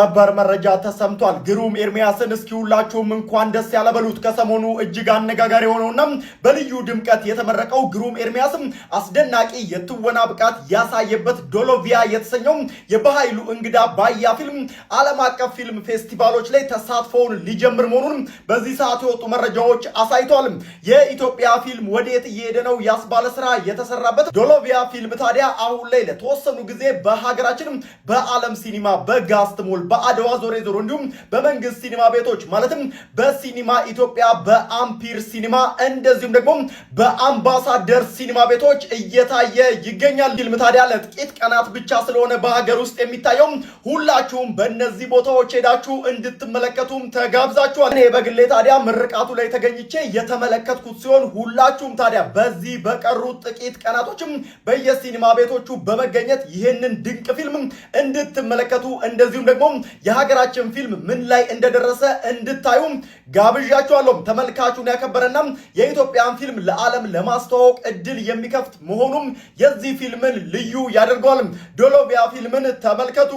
ነበር መረጃ ተሰምቷል። ግሩም ኤርሚያስን እስኪ ሁላችሁም እንኳን ደስ ያለበሉት። ከሰሞኑ እጅግ አነጋጋሪ ሆነውና በልዩ ድምቀት የተመረቀው ግሩም ኤርሚያስም አስደናቂ የትወና ብቃት ያሳየበት ዶሎቪያ የተሰኘው የበኃይሉ እንግዳ ባያ ፊልም ዓለም አቀፍ ፊልም ፌስቲቫሎች ላይ ተሳትፎውን ሊጀምር መሆኑን በዚህ ሰዓት የወጡ መረጃዎች አሳይቷል። የኢትዮጵያ ፊልም ወዴት እየሄደ ነው ያስባለ ስራ የተሰራበት ዶሎቪያ ፊልም ታዲያ አሁን ላይ ለተወሰኑ ጊዜ በሀገራችን በዓለም ሲኒማ በጋስት ሞል በአድዋ ዞሬ ዞሮ እንዲሁም በመንግስት ሲኒማ ቤቶች ማለትም በሲኒማ ኢትዮጵያ በአምፒር ሲኒማ እንደዚሁም ደግሞ በአምባሳደር ሲኒማ ቤቶች እየታየ ይገኛል። ፊልም ታዲያ ለጥቂት ቀናት ብቻ ስለሆነ በሀገር ውስጥ የሚታየው ሁላችሁም በእነዚህ ቦታዎች ሄዳችሁ እንድትመለከቱም ተጋብዛችኋል። እኔ በግሌ ታዲያ ምርቃቱ ላይ ተገኝቼ የተመለከትኩት ሲሆን ሁላችሁም ታዲያ በዚህ በቀሩት ጥቂት ቀናቶችም በየሲኒማ ቤቶቹ በመገኘት ይህንን ድንቅ ፊልም እንድትመለከቱ እንደዚሁም ደግሞ የሀገራችን ፊልም ምን ላይ እንደደረሰ እንድታዩ ጋብዣችኋለሁ። ተመልካቹን ያከበረና የኢትዮጵያን ፊልም ለዓለም ለማስተዋወቅ እድል የሚከፍት መሆኑም የዚህ ፊልምን ልዩ ያደርገዋል። ዶሎቪያ ፊልምን ተመልከቱ።